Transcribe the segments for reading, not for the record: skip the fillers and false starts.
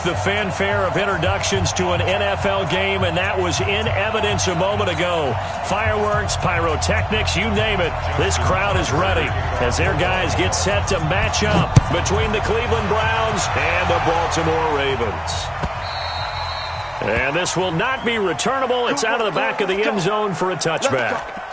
the fanfare of introductions to an NFL game, and that was in evidence a moment ago. Fireworks, pyrotechnics, you name it. This crowd is ready as their guys get set to match up between the Cleveland Browns and the Baltimore Ravens. And this will not be returnable. It's out of the back of the end zone for a touchback.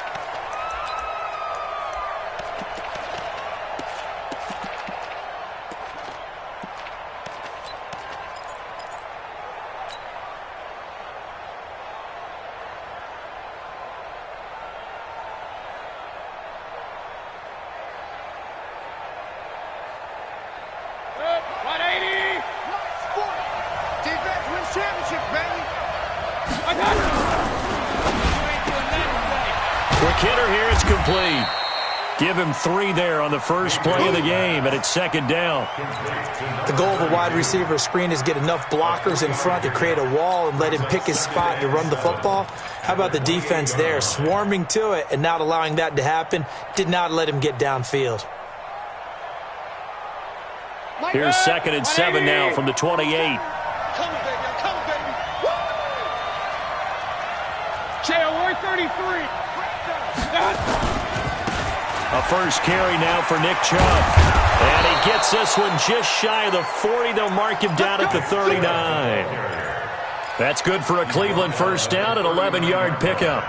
Quick hitter here, it's complete. Give him 3 there on the first play of the game, and it's second down. The goal of a wide receiver screen is get enough blockers in front to create a wall and let him pick his spot to run the football. How about the defense there, swarming to it and not allowing that to happen? Did not let him get downfield. Here's 2nd and 7 now from the 28. HGOHARD33. A first carry now for Nick Chubb. And he gets this one just shy of the 40. They'll mark him down at the 39. That's good for a Cleveland first down, an 11-yard pickup.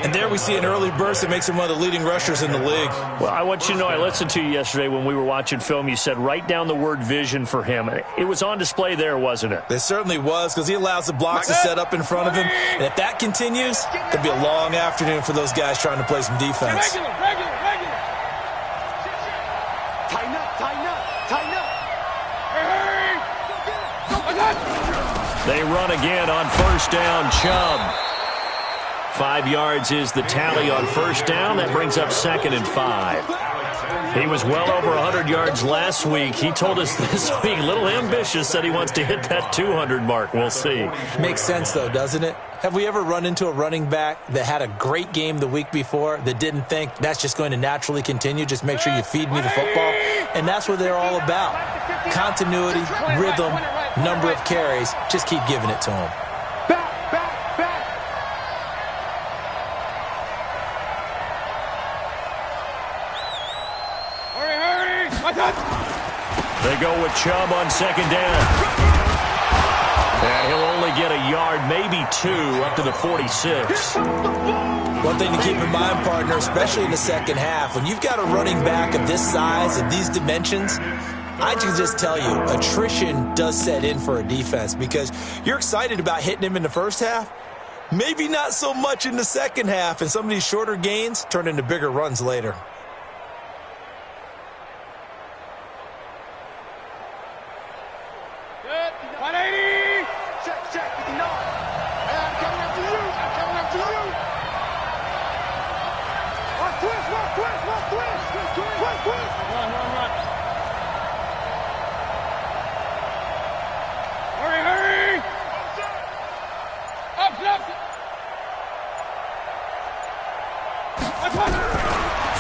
And there we see an early burst that makes him one of the leading rushers in the league. Well, I want you to know, I listened to you yesterday when we were watching film. You said write down the word vision for him. It was on display there, wasn't it? It certainly was, because he allows the blocks to set up in front of him. And if that continues, it'll be a long afternoon for those guys trying to play some defense. Regular. Tighten up. Hey. They run again on first down. Chubb. 5 yards is the tally on first down. That brings up 2nd and 5. He was well over 100 yards last week. He told us this week, a little ambitious, said he wants to hit that 200 mark. We'll see. Makes sense, though, doesn't it? Have we ever run into a running back that had a great game the week before that didn't think that's just going to naturally continue? Just make sure you feed me the football. And that's what they're all about. Continuity, rhythm, number of carries. Just keep giving it to him. They go with Chubb on 2nd down. And he'll only get a yard, maybe 2, up to the 46. One thing to keep in mind, partner, especially in the second half, when you've got a running back of this size and these dimensions, I can just tell you, attrition does set in for a defense because you're excited about hitting him in the first half. Maybe not so much in the second half, and some of these shorter gains turn into bigger runs later.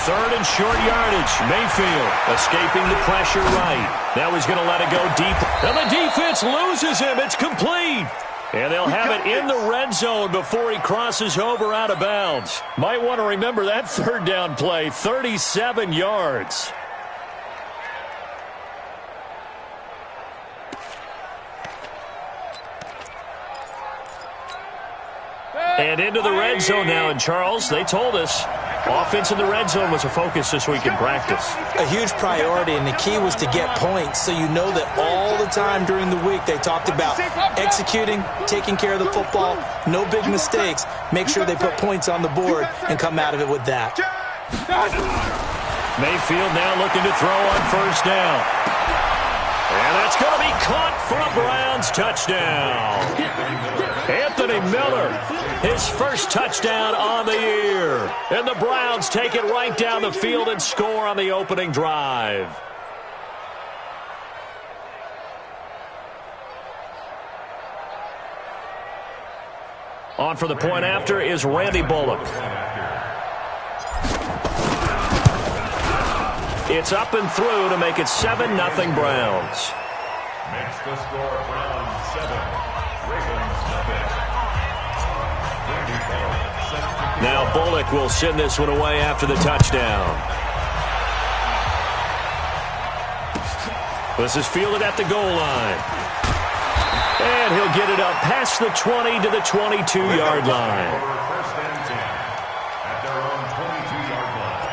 Third and short yardage. Mayfield escaping the pressure right. Now he's going to let it go deep. And the defense loses him. It's complete. And they'll have it in the red zone before he crosses over out of bounds. Might want to remember that third down play. 37 yards. And into the red zone now. And Charles, they told us, offense in the red zone was a focus this week in practice. A huge priority, and the key was to get points. So you know that all the time during the week they talked about executing, taking care of the football, no big mistakes. Make sure they put points on the board and come out of it with that. Mayfield now looking to throw on first down. And that's going to be caught for a Browns touchdown. Anthony Miller, his first touchdown on the year. And the Browns take it right down the field and score on the opening drive. On for the point after is Randy Bullock. It's up and through to make it 7-0 Browns. Makes the score Browns Now Bullock will send this one away after the touchdown. This is fielded at the goal line. And he'll get it up past the 20 to the 22-yard line. First and 10 at their own 22-yard line.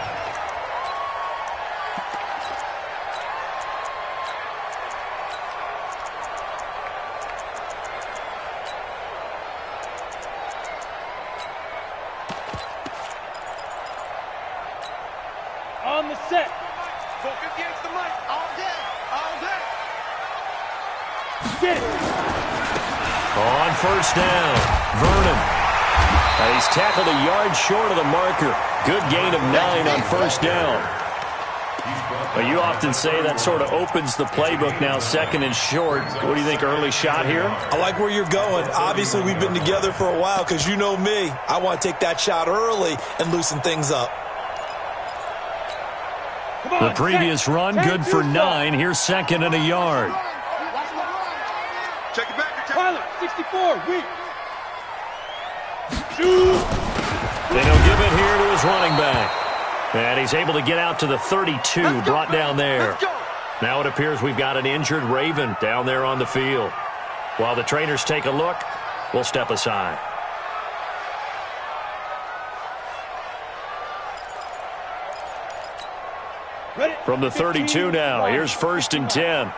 On the set. Focus against the mic. All day. All day. Get it. On first down, Vernon. And he's tackled a yard short of the marker. Good gain of 9 on first down. Well, you often say that sort of opens the playbook now, second and short. What do you think, early shot here? I like where you're going. Obviously, we've been together for a while because you know me. I want to take that shot early and loosen things up. The previous run, good for 9. Here's second and a yard. Check it back. Tyler, 64, weak. Shoot. Then he'll give it here to his running back. And he's able to get out to the 32, brought down there. Now it appears we've got an injured Raven down there on the field. While the trainers take a look, we'll step aside. From the 32 now, here's first and 10.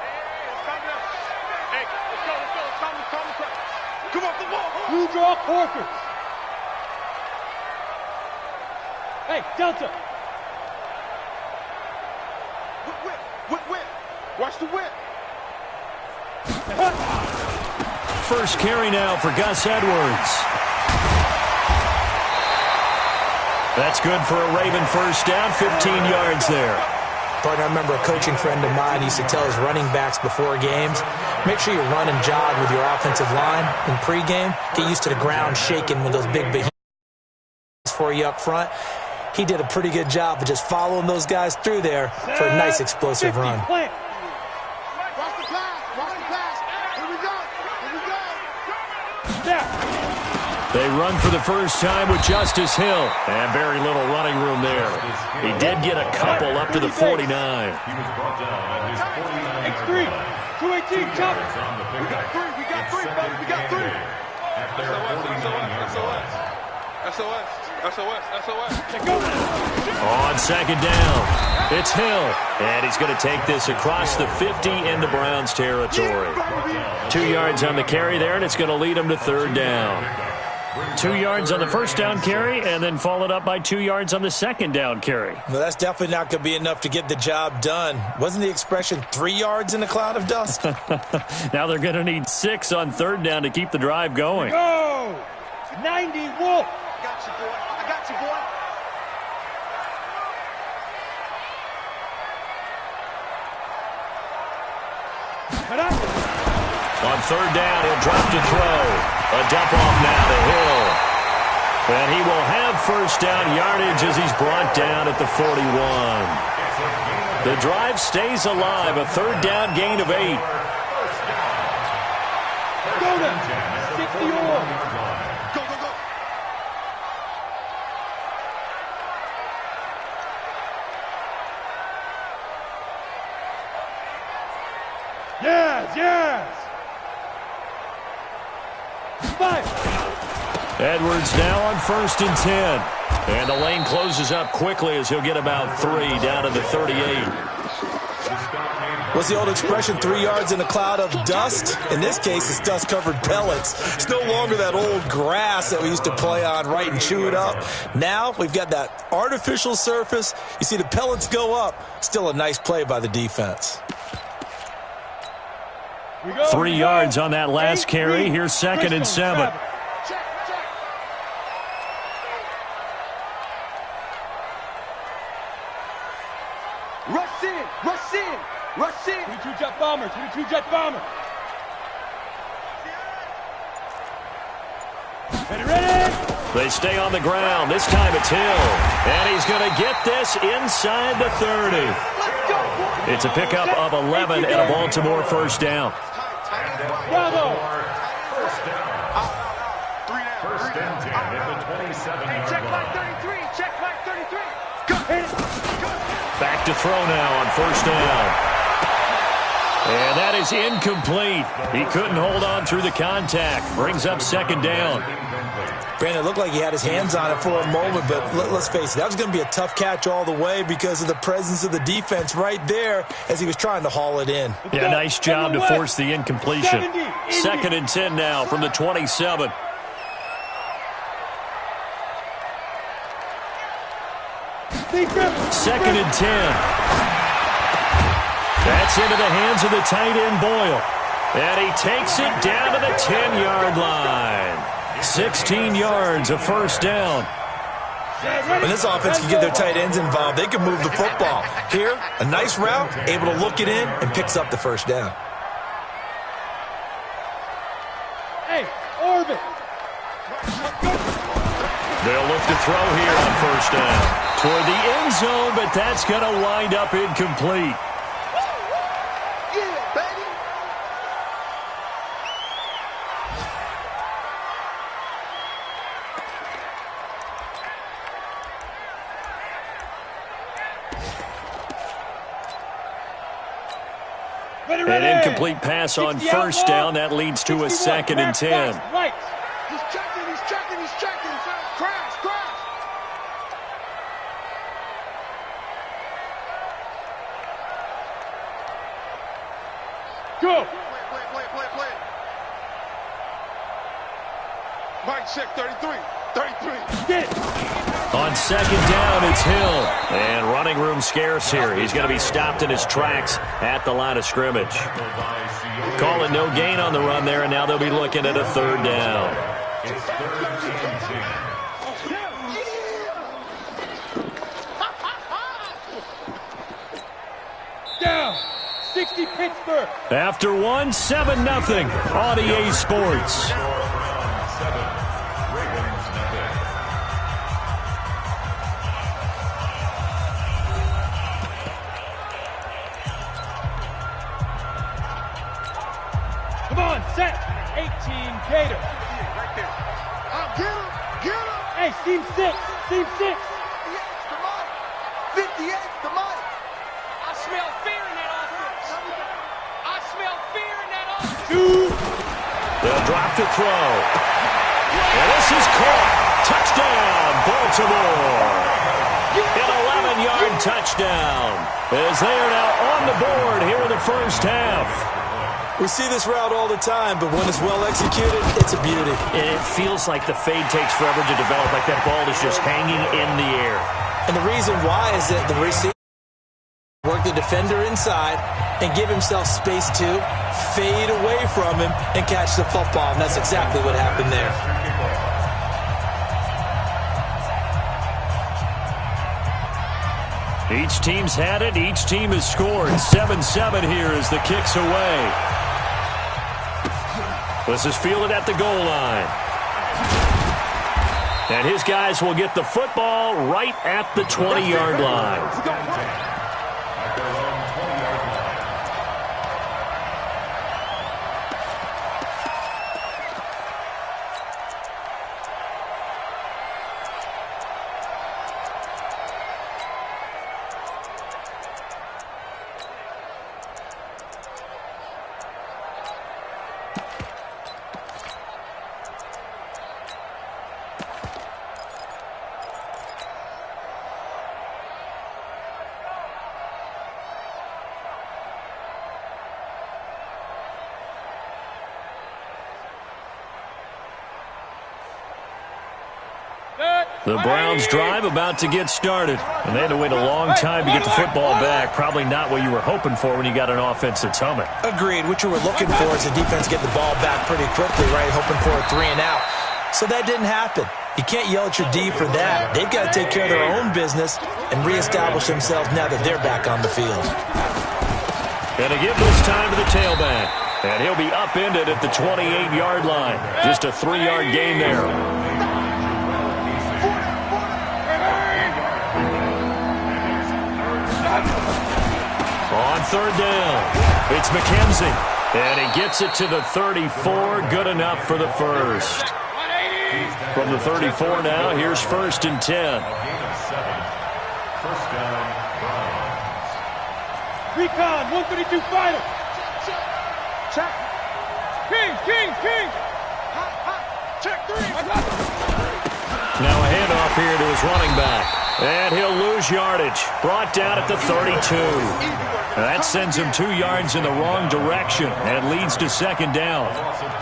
You draw quarters. Hey, Delta. Whip. Watch the whip. First carry now for Gus Edwards. That's good for a Raven first down, 15 yards there. Partner, I remember a coaching friend of mine used to tell his running backs before games, make sure you run and jog with your offensive line in pregame. Get used to the ground shaking when those big behemoths for you up front. He did a pretty good job of just following those guys through there for a nice explosive run. They run for the first time with Justice Hill. And very little running room there. He did get a couple up to the 49. He was brought down at his 49-yard line. 218, chop. We got three, buddy. We got three. At their 49-yard line. SOS. On second down, it's Hill. And he's going to take this across the 50 into Browns territory. 2 yards on the carry there, and it's going to lead him to third down. 2 yards on the first down carry, and then followed up by 2 yards on the second down carry. Well, that's definitely not going to be enough to get the job done. Wasn't the expression 3 yards in a cloud of dust? Now they're going to need 6 on third down to keep the drive going. Go! 90 Wolf. I got you, boy. On third down, he'll drop to throw. A dump off now to Hill. And he will have first down yardage as he's brought down at the 41. The drive stays alive. A third down gain of 8. Go now. 60 or. Go. Yes. 5. Edwards now on first and 10. And the lane closes up quickly as he'll get about 3 down to the 38. What's the old expression, 3 yards in a cloud of dust? In this case, it's dust-covered pellets. It's no longer that old grass that we used to play on, right, and chew it up. Now we've got that artificial surface. You see the pellets go up. Still a nice play by the defense. 3 yards on that last carry. Here's second and 7. Rush in. 22 jet bomber. Ready. They stay on the ground. This time it's Hill. And he's going to get this inside the 30. It's a pickup of 11 and a Baltimore first down. Bravo. First and 10 at the 27-yard line. Check like 33. Check like 33. Go. Back to throw now on first down. And that is incomplete. He couldn't hold on through the contact. Brings up second down. Brandon, it looked like he had his hands on it for a moment, but let's face it, that was going to be a tough catch all the way because of the presence of the defense right there as he was trying to haul it in. Yeah, nice job to force the incompletion. Second and 10 now from the 27. Second and 10. That's into the hands of the tight end, Boyle. And he takes it down to the 10-yard line. 16 yards, a first down. When this offense can get their tight ends involved, they can move the football. Here, a nice route, able to look it in, and picks up the first down. Hey, orbit. They'll look to throw here on first down. Toward the end zone, but that's going to wind up incomplete. Yeah, baby. An incomplete pass on first down. That leads to a second and 10. Right. He's checking. Crash. Go. Play. Mike, check 33. Get it. On second down, it's Hill. And running room scarce here. He's going to be stopped in his tracks at the line of scrimmage. Calling no gain on the run there, and now they'll be looking at a third down. It's third and 10. Down. 60 Pittsburgh. After one, 7-0 on EA Sports. Come on, set. 18 Gator. Right there. Get him. Hey, seam 6. 58's the money. I smell fear in that offense. I smell fear in that offense. They'll drop to throw. And this is caught. Touchdown, Baltimore. An 11-yard touchdown as they are now on the board here in the first half. We see this route all the time, but when it's well executed, it's a beauty. It feels like the fade takes forever to develop, like that ball is just hanging in the air. And the reason why is that the receiver work the defender inside and give himself space to fade away from him and catch the football, and that's exactly what happened there. Each team's had it. Each team has scored. 7-7 here as the kick's away. This is fielded at the goal line. And his guys will get the football right at the 20-yard line. The Browns drive about to get started. And they had to wait a long time to get the football back. Probably not what you were hoping for when you got an offense that's humming. Agreed. What you were looking for is the defense get the ball back pretty quickly, right? Hoping for a 3 and out. So that didn't happen. You can't yell at your D for that. They've got to take care of their own business and reestablish themselves now that they're back on the field. And to give this time to the tailback. And he'll be upended at the 28-yard line. Just a 3-yard gain there. On third down, it's McKenzie. And he gets it to the 34. Good enough for the first. 180. From the 34 now, here's 1st and 10. A gain of 7. First down, Browns. Recon, 132 fighter. Check. King. Hot. Check 3. Now a handoff here to his running back. And he'll lose yardage. Brought down at the 32. That sends him 2 yards in the wrong direction and leads to 2nd down.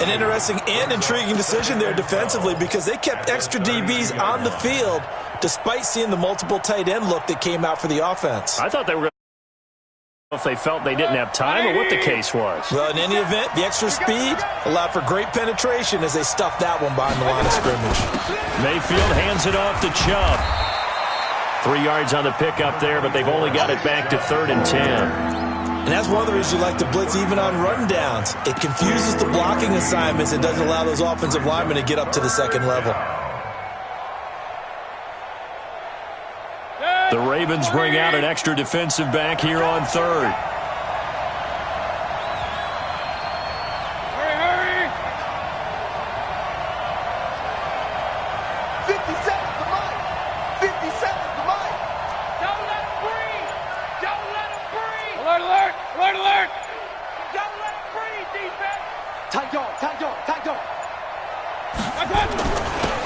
An interesting and intriguing decision there defensively because they kept extra DBs on the field despite seeing the multiple tight end look that came out for the offense. I thought they were going to, if they felt they didn't have time or what the case was. Well, in any event, the extra speed allowed for great penetration as they stuffed that one behind the line of scrimmage. Mayfield hands it off to Chubb. 3 yards on the pickup there, but they've only got it back to 3rd and 10. And that's one of the reasons you like to blitz even on run downs. It confuses the blocking assignments and doesn't allow those offensive linemen to get up to the 2nd level. The Ravens bring out an extra defensive back here on 3rd. Hurry. 57's the mic. 57's the mic. Don't let him breathe. Don't let him breathe. Alert. Don't let him breathe, defense. Tight dog.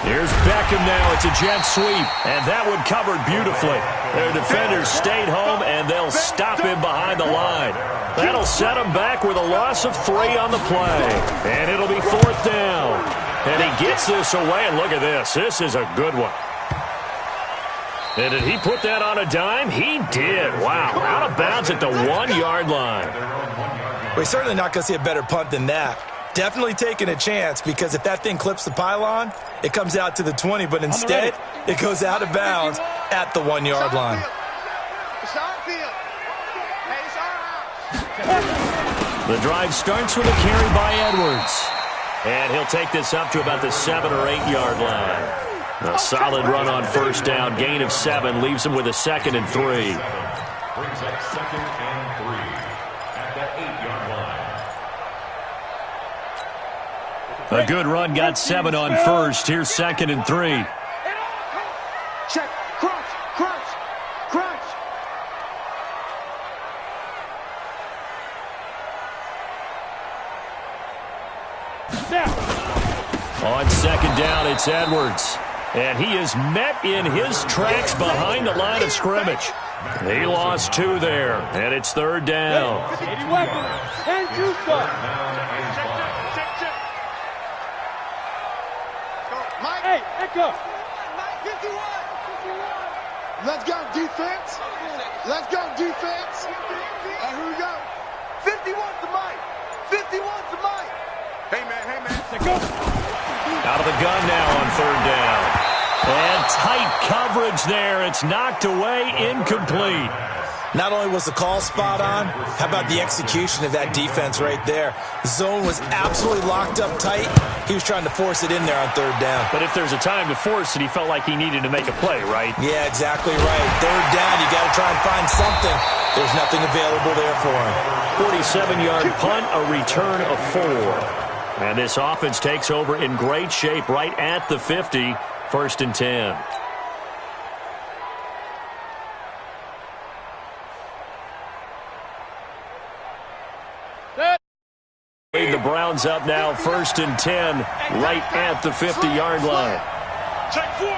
Here's Beckham now. It's a jet sweep, and that one covered beautifully. Their defenders stayed home, and they'll stop him behind the line. That'll set him back with a loss of 3 on the play, and it'll be 4th down. And he gets this away, and look at this. This is a good one. And did he put that on a dime? He did. Wow, out of bounds at the 1-yard line. We're certainly not going to see a better punt than that. Definitely taking a chance because if that thing clips the pylon, it comes out to the 20, but instead it goes out of bounds at the 1-yard line. It's our field. Hey, it's our house. The drive starts with a carry by Edwards. And he'll take this up to about the 7 or 8-yard line. A solid run on 1st down. Gain of 7 leaves him with a 2nd and 3. Brings up 2nd and 3 at the 8-yard line. A good run got 7 on 1st. Here's 2nd and 3. Check. Crunch. On 2nd down, it's Edwards. And he is met in his tracks behind the line of scrimmage. He lost 2 there, and it's 3rd down. And two stuff. Hey, echo. 51. Let's go, defense. And here we go. 51's the mic. Hey, man. Out of the gun now on 3rd down. And tight coverage there. It's knocked away, incomplete. Not only was the call spot on, how about the execution of that defense right there? The zone was absolutely locked up tight. He was trying to force it in there on 3rd down. But if there's a time to force it, he felt like he needed to make a play, right? Yeah, exactly right. 3rd down, you got to try and find something. There's nothing available there for him. 47-yard punt, a return of 4. And this offense takes over in great shape right at the 50, 1st and 10. The Browns up now, 1st and 10, right at the 50-yard line. Check 4.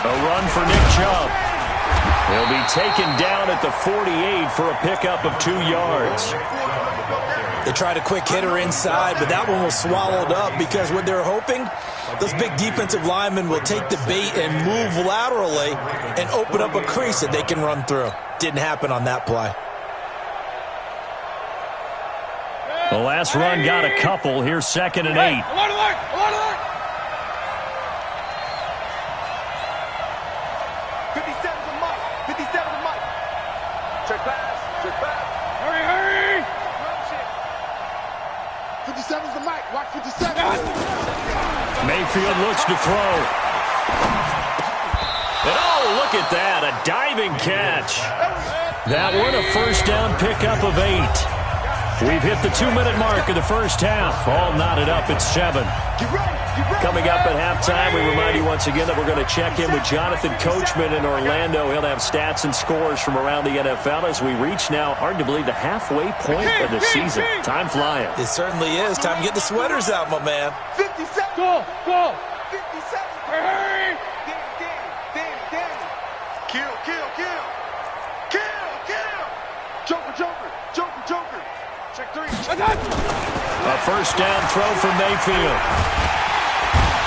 A run for Nick Chubb. He'll be taken down at the 48 for a pickup of 2 yards. They tried a quick hitter inside, but that one was swallowed up because what they're hoping, those big defensive linemen will take the bait and move laterally and open up a crease that they can run through. Didn't happen on that play. The last run got a couple. Here's 2nd and 8. Alert. 57's the mic. Check pass. Hurry. 57's the mic. Watch 57. Mayfield looks to throw. And oh, look at that. A diving catch. That one, a first down pickup of 8. We've hit the 2-minute mark of the first half. All knotted up at 7. Coming up at halftime, we remind you once again that we're going to check in with Jonathan Coachman in Orlando. He'll have stats and scores from around the NFL as we reach now, hard to believe, the halfway point of the season. Time flying. It certainly is. Time to get the sweaters out, my man. 57. Go. 57. Hurry. Danny. Kill. Joker. Check 3. A first down throw from Mayfield.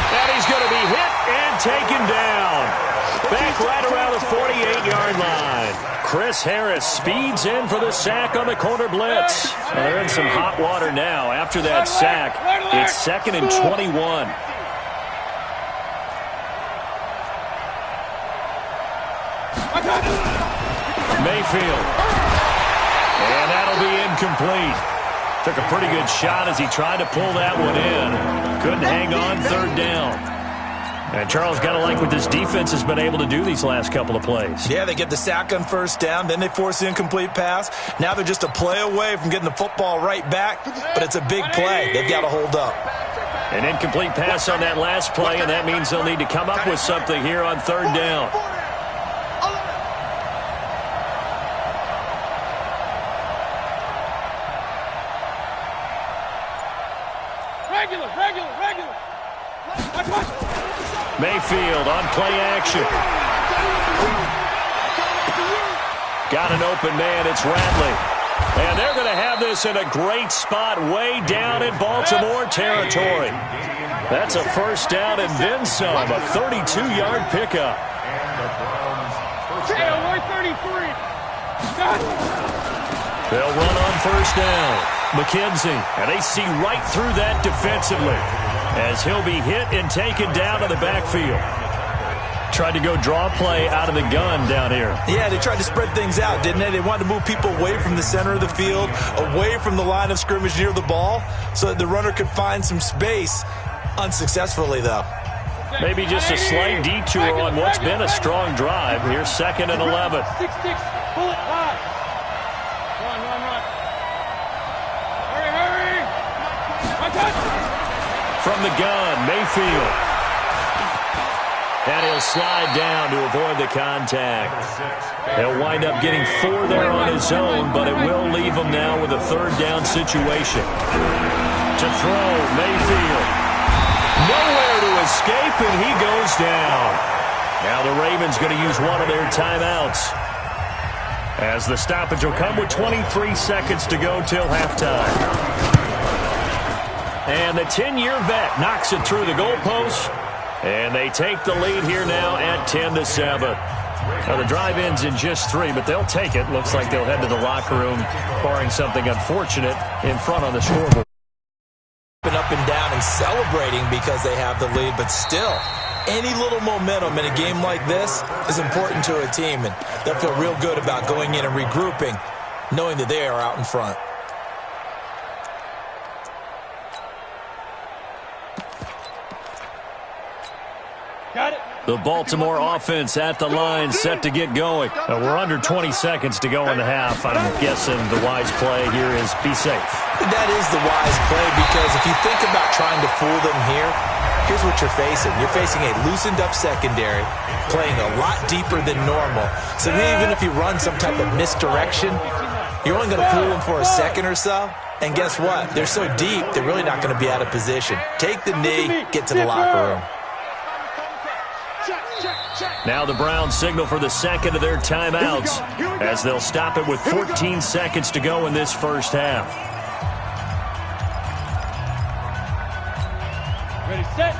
And he's going to be hit and taken down. Back right around the 48-yard line. Chris Harris speeds in for the sack on the corner blitz. Well, they're in some hot water now. After that sack, it's 2nd and 21. Mayfield. And that'll be incomplete. Took a pretty good shot as he tried to pull that one in. Couldn't hang on, 3rd down. And Charles, got to like what this defense has been able to do these last couple of plays. Yeah, they get the sack on first down, then they force the incomplete pass. Now they're just a play away from getting the football right back, but it's a big play. They've got to hold up. An incomplete pass on that last play, and that means they'll need to come up with something here on 3rd down. Regular. Mayfield on play action. Got an open man. It's Radley. And they're going to have this in a great spot way down in Baltimore territory. That's a first down and then some. A 32-yard pickup. Hey, 33. They'll run on first down. McKenzie, and they see right through that defensively as he'll be hit and taken down to the backfield. Tried to go draw play out of the gun down here. Yeah, they tried to spread things out, didn't they? They wanted to move people away from the center of the field, away from the line of scrimmage near the ball, so that the runner could find some space. Unsuccessfully, though. Maybe just a slight detour on what's been a strong drive. Here's 2nd and 11. 6-6, bullet high. Run. Hurry. From the gun, Mayfield. And he'll slide down to avoid the contact. He'll wind up getting 4 there on his own, but it will leave him now with a 3rd down situation. To throw, Mayfield. Nowhere to escape, and he goes down. Now the Ravens going to use one of their timeouts, as the stoppage will come with 23 seconds to go till halftime. And the 10-year vet knocks it through the goalpost, and they take the lead here now at 10-7. Now the drive ends in just 3, but they'll take it. Looks like they'll head to the locker room, barring something unfortunate in front on the scoreboard. Up and down and celebrating because they have the lead, but still, any little momentum in a game like this is important to a team, and they'll feel real good about going in and regrouping, knowing that they are out in front. Got it. The Baltimore offense at the line, set to get going. We're under 20 seconds to go in the half. I'm guessing the wise play here is be safe. That is the wise play, because if you think about trying to fool them here, here's what you're facing. You're facing a loosened up secondary, playing a lot deeper than normal. So even if you run some type of misdirection, you're only going to fool them for a second or so. And guess what? They're so deep, they're really not going to be out of position. Take the knee, get to the locker room. Now the Browns signal for the second of their timeouts, as they'll stop it with 14 seconds to go in this first half. Ready, set.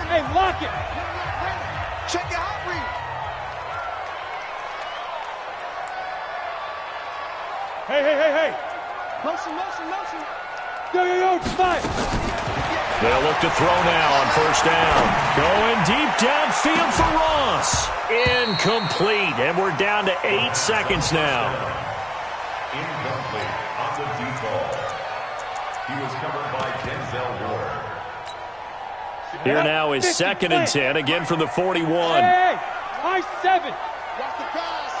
Hey, lock it. Check your hot read. Hey. Motion. Yo, 5. They'll look to throw now on first down. Going deep downfield for Ross. Incomplete, and we're down to 8 seconds now. Incomplete on the deep ball. He was covered by Denzel Ward. Here now is 2nd and 10, again from the 41. Hey, high 7. Watch the pass.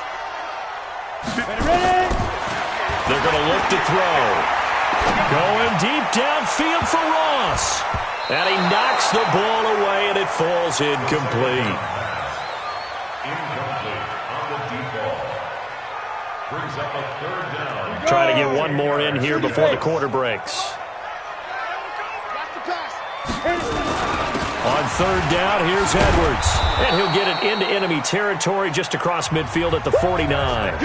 They're going to look to throw. Going deep downfield for Ross. And he knocks the ball away, and it falls incomplete. Incomplete on the deep ball. Brings up a third down. Try to get one more in here before the quarter breaks. On third down, here's Edwards. And he'll get it into enemy territory just across midfield at the 49.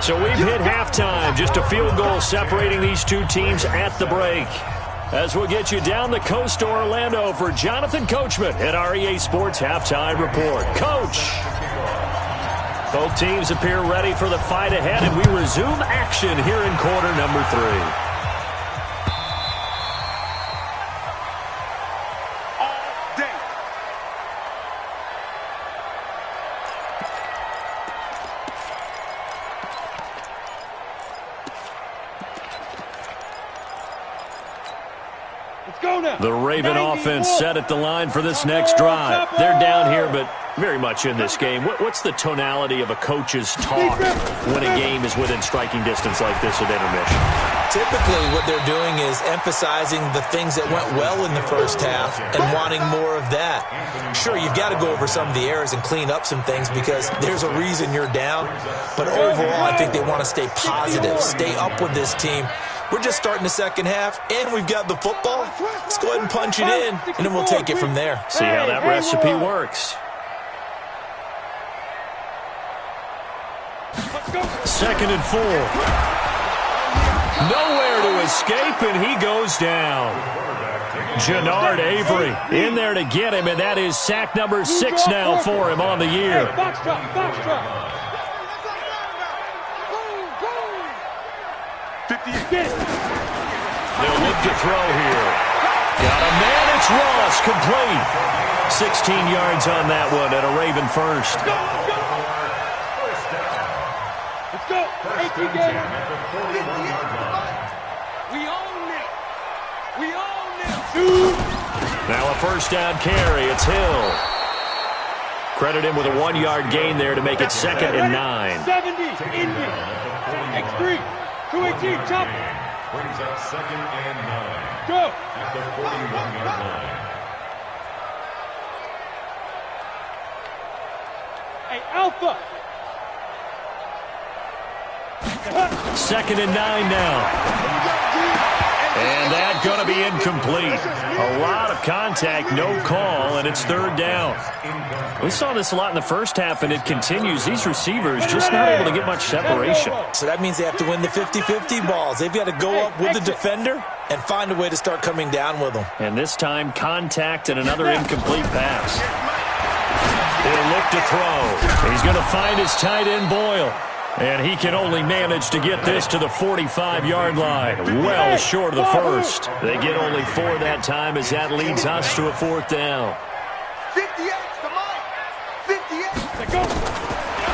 So we've hit halftime. Just a field goal separating these two teams at the break. As we'll get you down the coast to Orlando for Jonathan Coachman at our EA Sports Halftime Report. Coach! Both teams appear ready for the fight ahead, and we resume action here in quarter number 3. The Raven offense set at the line for this next drive. They're down here, but very much in this game. What's the tonality of a coach's talk when a game is within striking distance like this at intermission? Typically, what they're doing is emphasizing the things that went well in the first half and wanting more of that. Sure, you've got to go over some of the errors and clean up some things because there's a reason you're down. But overall, I think they want to stay positive, stay up with this team. We're just starting the second half, and we've got the football. Let's go ahead and punch it in, and then we'll take it from there. See how that recipe works. Second and 4. Nowhere to escape, and he goes down. Jannard Avery in there to get him, and that is sack number 6 now for him on the year. Box drop. 58. They'll look to throw here. Got a man, it's Ross, complete. 16 yards on that one and a Raven first. Let's go. 18 games. We own it. Now a first down carry. It's Hill. Credit him with a 1-yard gain there to make it 2nd and 9. 70. Indy. X3. 218, chop. Brings up 2nd and 9. Go. At the 41-yard line. Hey, Alpha. 2nd and 9 now. And that's going to be incomplete. A lot of contact, no call, and it's 3rd down. We saw this a lot in the first half, and it continues. These receivers just not able to get much separation. So that means they have to win the 50-50 balls. They've got to go up with the defender and find a way to start coming down with them. And this time, contact and another incomplete pass. He'll look to throw. He's going to find his tight end, Boyle. And he can only manage to get this to the 45-yard line. Well short of the first. They get only 4 that time as that leads us to a 4th down. 58 to Mike. 58.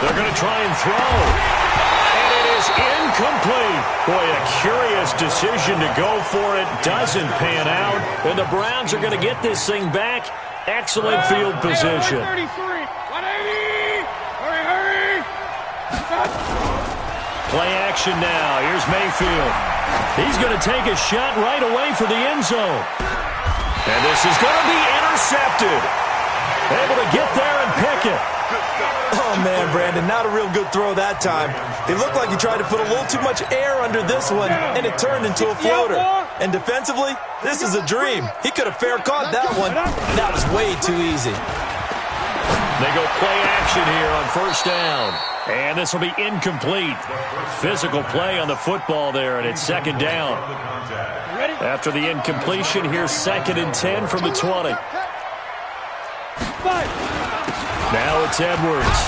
They're going to try and throw. And it is incomplete. Boy, a curious decision to go for it. Doesn't pan out. And the Browns are going to get this thing back. Excellent field position. 133. 180. Hurry. Play action now. Here's Mayfield. He's going to take a shot right away for the end zone. And this is going to be intercepted. Able to get there and pick it. Oh, man, Brandon, not a real good throw that time. It looked like he tried to put a little too much air under this one, and it turned into a floater. And defensively, this is a dream. He could have fair caught that one. That was way too easy. They go play action here on 1st down. And this will be incomplete. Physical play on the football there, and it's 2nd down. After the incompletion, here's 2nd and 10 from the 20. Now it's Edwards.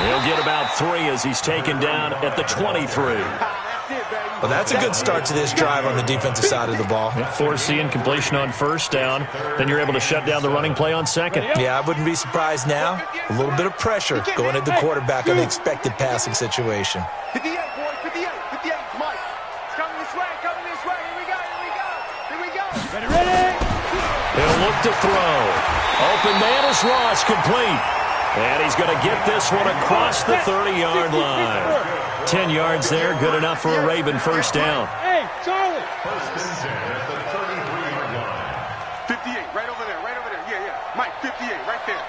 He'll get about 3 as he's taken down at the 23. Well, that's a good start to this drive on the defensive side of the ball. Force the incompletion on 1st down. Then you're able to shut down the running play on 2nd. Yeah, I wouldn't be surprised now. A little bit of pressure going at the quarterback on the expected passing situation. 58, boy, 58, 58, Mike. It's coming this way. Here we go. Ready. He'll look to throw. Open man is Ross, complete. And he's going to get this one across the 30-yard line. 10 yards there, good enough for a Raven first down. Hey, Charlie. First and 10 at the 33-yard line. 58, right over there. Yeah. Mike, 58, right there.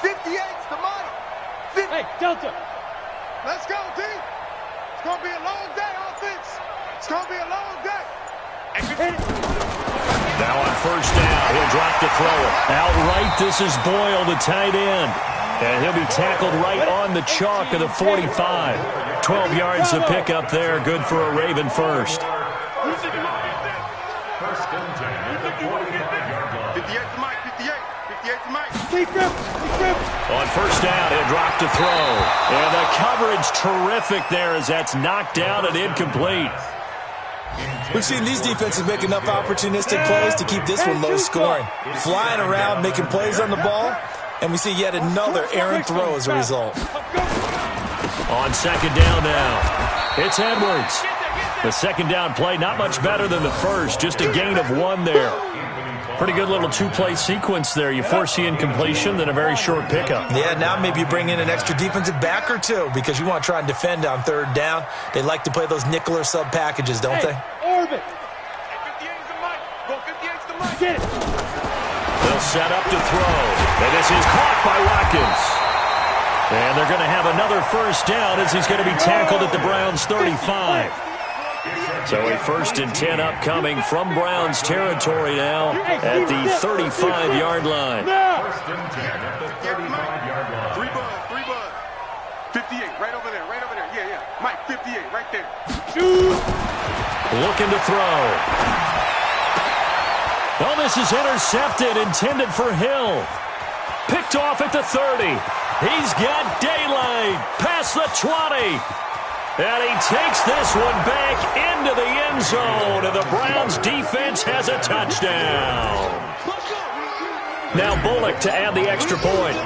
58's the model. Hey, Delta. Let's go, D. It's going to be a long day, offense. It's going to be a long day. Hit it. Now on first down, he'll drop to throw it. Outright, this is Boyle, the tight end. And he'll be tackled right on the chalk of the 45. 12 yards to pick up there, good for a Raven first. First and 10 at the 45-yard line. 58's Mike, 58. 58's Mike. On first down, he'll drop to throw. And the coverage terrific there as that's knocked down and incomplete. We've seen these defenses make enough opportunistic plays to keep this one low scoring. Flying around, making plays on the ball, and we see yet another errant throw as a result. On second down now, it's Edwards. The second down play, not much better than the first, just a gain of 1 there. Pretty good little two-play sequence there. You force the incompletion, then a very short pickup. Yeah, now maybe you bring in an extra defensive back or two because you want to try and defend on third down. They like to play those nickel or sub packages, don't they? Orbit. 58's the Mike. Go 58's the Mike. Get it. They'll set up to throw. And this is caught by Watkins. And they're going to have another first down as he's going to be tackled at the Browns' 35. So a first and 10 upcoming from Browns territory now at the 35-yard line. First and 10 at the 35-yard line. 3 bud. 58, right over there. Yeah. Mike, 58, right there. Looking to throw. Oh, this is intercepted, intended for Hill. Picked off at the 30. He's got daylight past the 20. And he takes this one back into the end zone, and the Browns defense has a touchdown. Now Bullock to add the extra point.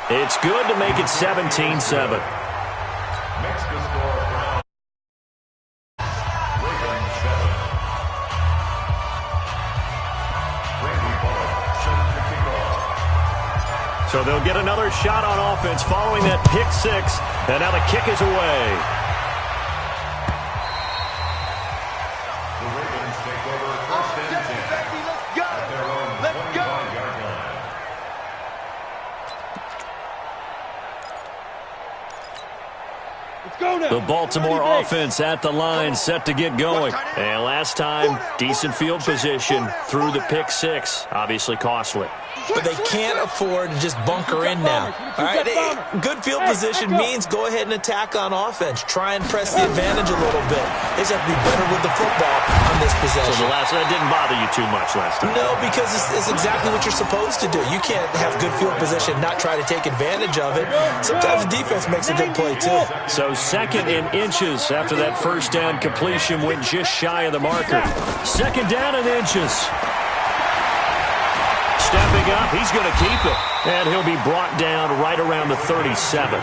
It's good to make it 17-7. Makes the score Browns. Ravens 7. Randy Bullock set to kick off. So they'll get another shot on offense following that pick six. And now the kick is away. The Ravens take over first and 10 at their own 25-yard line. Let's go now. The Baltimore offense at the line, set to get going. And last time, decent field position through the pick six. Obviously costly. But they can't afford to just bunker in now. All right, good field position means go ahead and attack on offense. Try and press the advantage a little bit. They just have to be better with the football on this possession. So that didn't bother you too much last time? No, because it's exactly what you're supposed to do. You can't have good field position and not try to take advantage of it. Sometimes the defense makes a good play, too. So second in inches after that first down completion went just shy of the marker. Second down in inches. Stepping up, he's going to keep it. And he'll be brought down right around the 37.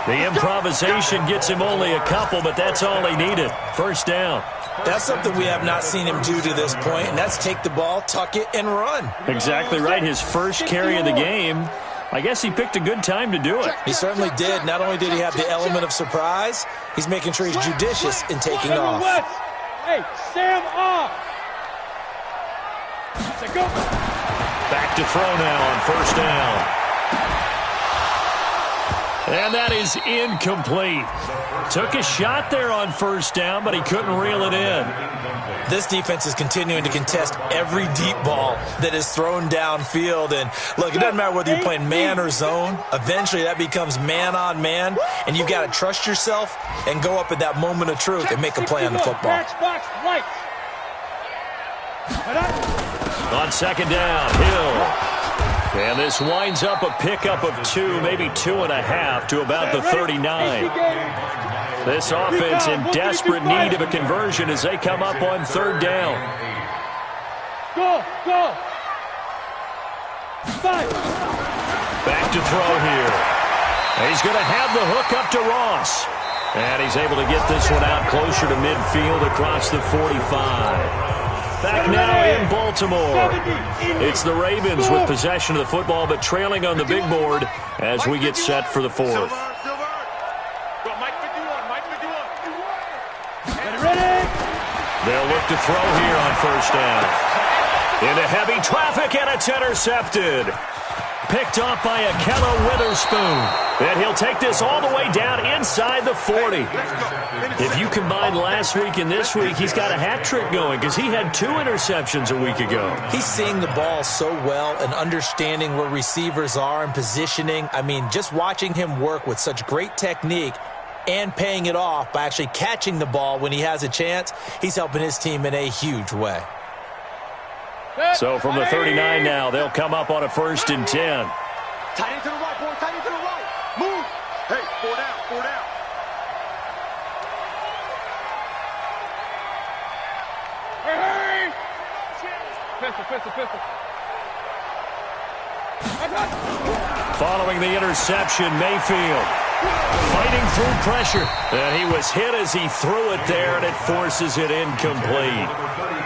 The improvisation gets him only a couple, but that's all he needed. First down. That's something we have not seen him do to this point, and that's take the ball, tuck it, and run. Exactly right. His first carry of the game. I guess he picked a good time to do it. He certainly did. Not only did he have the element of surprise, he's making sure he's judicious in taking off. Hey, Sam off. Go. Back to throw now on first down. And that is incomplete. Took a shot there on first down, but he couldn't reel it in. This defense is continuing to contest every deep ball that is thrown downfield. And look, it doesn't matter whether you're playing man or zone. Eventually that becomes man on man, and you've got to trust yourself and go up at that moment of truth and make a play on the football. On second down, Hill. And this winds up a pickup of 2, maybe 2.5 to about the 39. This offense in desperate need of a conversion as they come up on third down. Go. Back to throw here. He's going to have the hook up to Ross. And he's able to get this one out closer to midfield across the 45. Back now in Baltimore. It's the Ravens with possession of the football, but trailing on the big board as we get set for the fourth. They'll look to throw here on first down. Into heavy traffic, and it's intercepted. Picked off by Akello Witherspoon. And he'll take this all the way down inside the 40. If you combine last week and this week, he's got a hat trick going because he had 2 interceptions a week ago. He's seeing the ball so well and understanding where receivers are and positioning. I mean, just watching him work with such great technique and paying it off by actually catching the ball when he has a chance, he's helping his team in a huge way. So from the 39 now, they'll come up on a 1st and 10. Tight end to the right, boy. Tight end to the right. Move. Hey, 4 down, 4 down. Hey! Pistol. Following the interception, Mayfield fighting through pressure. And he was hit as he threw it there, and it forces it incomplete.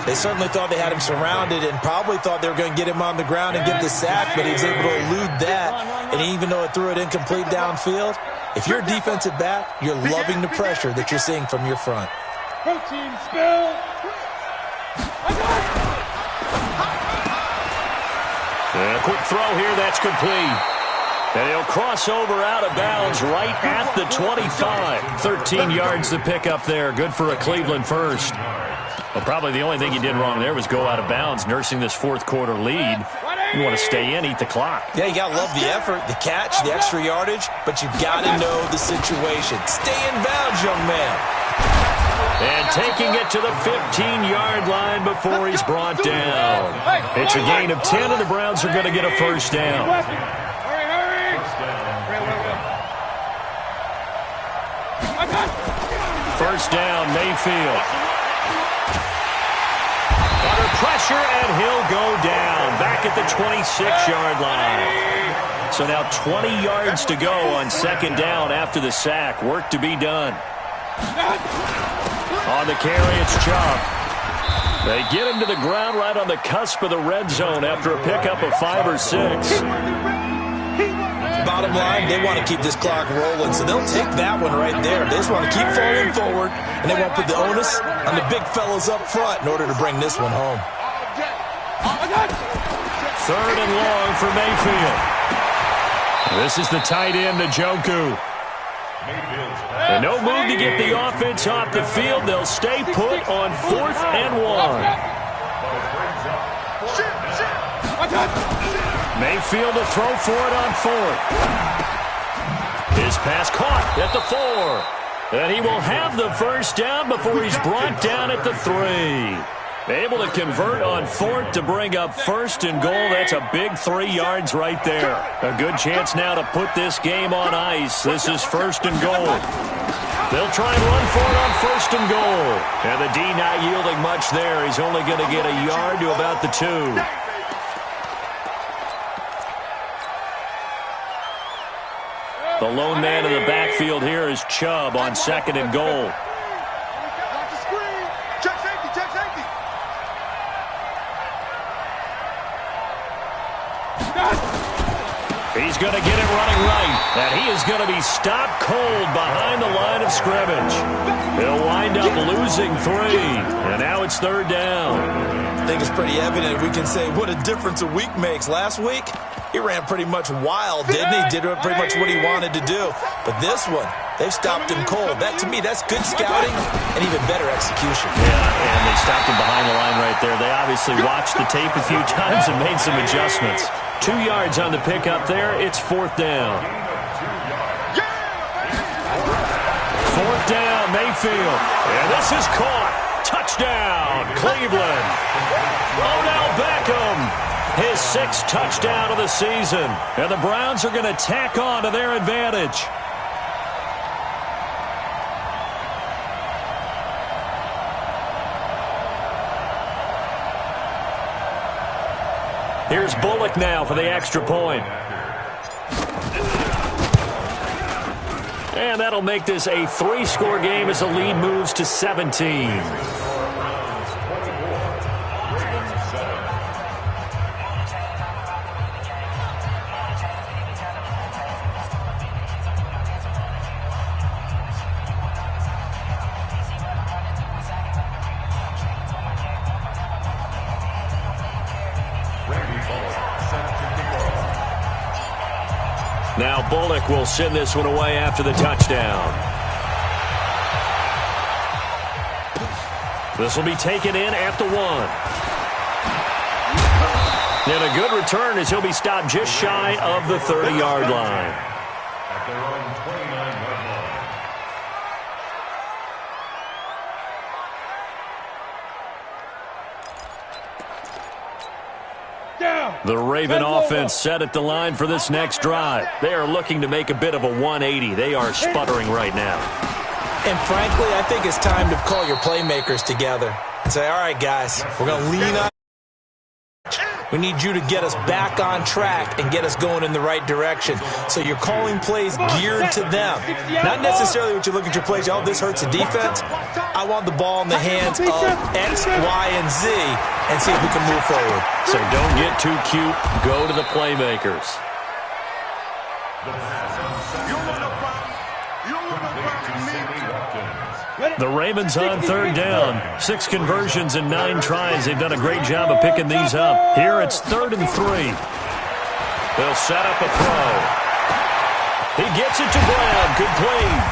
They certainly thought they had him surrounded and probably thought they were going to get him on the ground and get the sack, but he was able to elude that. And even though it threw it incomplete downfield, if you're a defensive back, you're loving the pressure that you're seeing from your front. Protein spill. And a quick throw here, that's complete. And he'll cross over out of bounds right at the 25. 13 yards to pick up there. Good for a Cleveland first. Well, probably the only thing he did wrong there was go out of bounds, nursing this 4th quarter lead. You want to stay in, eat the clock. Yeah, you got to love the effort, the catch, the extra yardage, but you've got to know the situation. Stay in bounds, young man. And taking it to the 15-yard line before he's brought down. It's a gain of 10, and the Browns are going to get a first down. First down, Mayfield. Under pressure, and he'll go down. Back at the 26-yard line. So now 20 yards to go on 2nd down after the sack. Work to be done. On the carry, it's Chubb. They get him to the ground right on the cusp of the red zone after a pickup of 5 or 6. Bottom line, they want to keep this clock rolling, so they'll take that one right there. They just want to keep falling forward, and they won't put the onus on the big fellows up front in order to bring this one home. 3rd and long for Mayfield. This is the tight end, Njoku. And no move to get the offense off the field. They'll stay put on 4th and 1. Mayfield to throw for it on 4th. His pass caught at the 4. And he will have the first down before he's brought down at the 3. Able to convert on 4th to bring up 1st and goal. That's a big 3 yards right there. A good chance now to put this game on ice. This is 1st and goal. They'll try and run for it on 1st and goal. And the D not yielding much there. He's only going to get a yard to about the 2. The lone man in the backfield here is Chubb on 2nd and goal. He's going to get it running right, and he is going to be stopped cold behind the line of scrimmage. He'll wind up losing 3, and now it's 3rd down. I think it's pretty evident. We can say what a difference a week makes. Last week, he ran pretty much wild, didn't he? Did pretty much what he wanted to do. But this one, they've stopped him cold. That, to me, that's good scouting and even better execution. Yeah, and they stopped him behind the line right there. They obviously watched the tape a few times and made some adjustments. 2 yards on the pickup there. It's 4th down. 4th down, Mayfield. And this is caught. Touchdown, Cleveland. Odell Beckham, his 6th touchdown of the season. And the Browns are going to tack on to their advantage. Here's Bullock now for the extra point. And that'll make this a 3-score game as the lead moves to 17. Now Bullock will send this one away after the touchdown. This will be taken in at the 1. And a good return as he'll be stopped just shy of the 30-yard line. At their own 29-yard line. The Raven offense set at the line for this next drive. They are looking to make a bit of a 180. They are sputtering right now. And frankly, I think it's time to call your playmakers together and say, all right, guys, we're going to lean on. We need you to get us back on track and get us going in the right direction. So you're calling plays geared to them. Not necessarily what you look at your plays, oh, this hurts the defense. I want the ball in the hands of X, Y, and Z and see if we can move forward. So don't get too cute. Go to the playmakers. The Ravens on 3rd down. 6 conversions and 9 tries. They've done a great job of picking these up. Here it's 3rd and 3. They'll set up a throw. He gets it to Brown. Complete.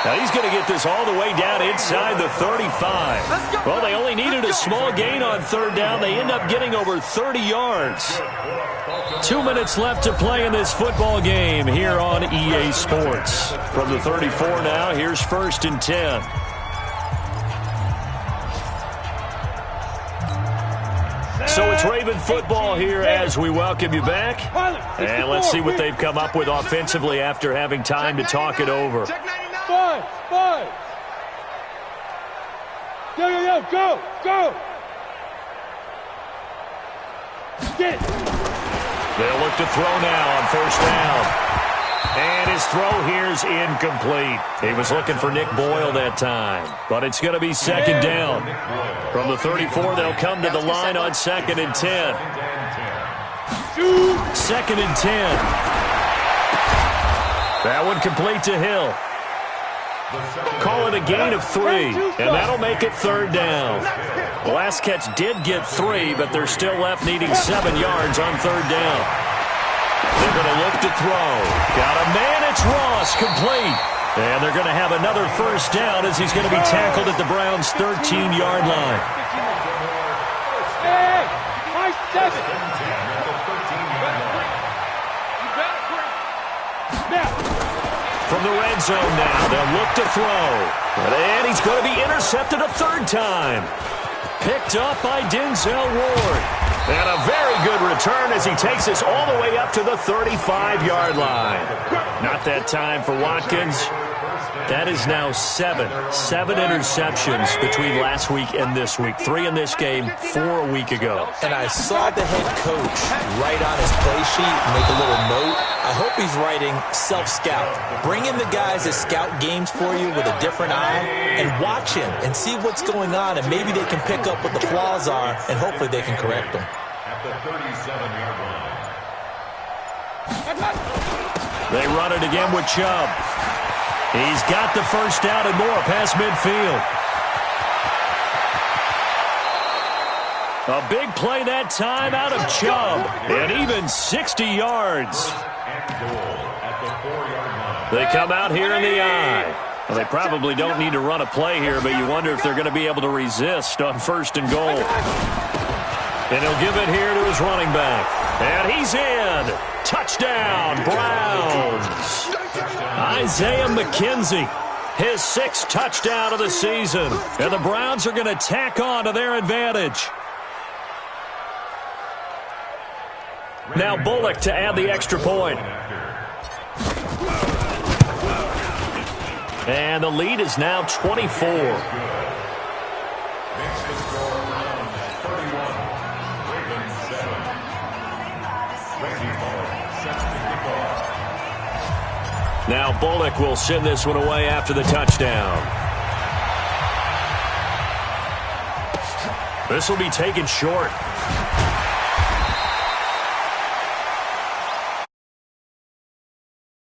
Now he's going to get this all the way down inside the 35. Well, they only needed a small gain on 3rd down. They end up getting over 30 yards. 2 minutes left to play in this football game here on EA Sports. From the 34 now, here's 1st and 10. So it's Raven football here as we welcome you back. And let's see what they've come up with offensively after having time to talk it over. 5. Go. Get. They'll look to throw now on 1st down. And his throw here's incomplete. He was looking for Nick Boyle that time. But it's going to be 2nd down. From the 34, they'll come to the line on 2nd and 10. 2nd and 10. That one complete to Hill. Call it a gain of 3, and that'll make it 3rd down. The last catch did get 3, but they're still left needing 7 yards on 3rd down. They're going to look to throw. Got a man, it's Ross, complete. And they're going to have another 1st down as he's going to be tackled at the Browns' 13-yard line. Hey, my 7. From the red zone now, they'll look to throw. And he's going to be intercepted a 3rd time. Picked up by Denzel Ward. And a very good return as he takes us all the way up to the 35-yard line. Not that time for Watkins. That is now 7 interceptions between last week and this week. 3 in this game, 4 a week ago. And I saw the head coach write on his play sheet, make a little note. I hope he's writing self-scout. Bring in the guys that scout games for you with a different eye and watch him and see what's going on, and maybe they can pick up what the flaws are, and hopefully they can correct them. At the 37-yard line. They run it again with Chubb. He's got the 1st down and more past midfield. A big play that time out of Chubb, and even 60 yards. They come out here in the eye. Well, they probably don't need to run a play here, but you wonder if they're going to be able to resist on 1st and goal. And he'll give it here to his running back. And he's in. Touchdown, Browns. Isaiah McKenzie, his 6th touchdown of the season. And the Browns are going to tack on to their advantage. Now Bullock to add the extra point. And the lead is now 24. Now Bullock will send this one away after the touchdown. This will be taken short.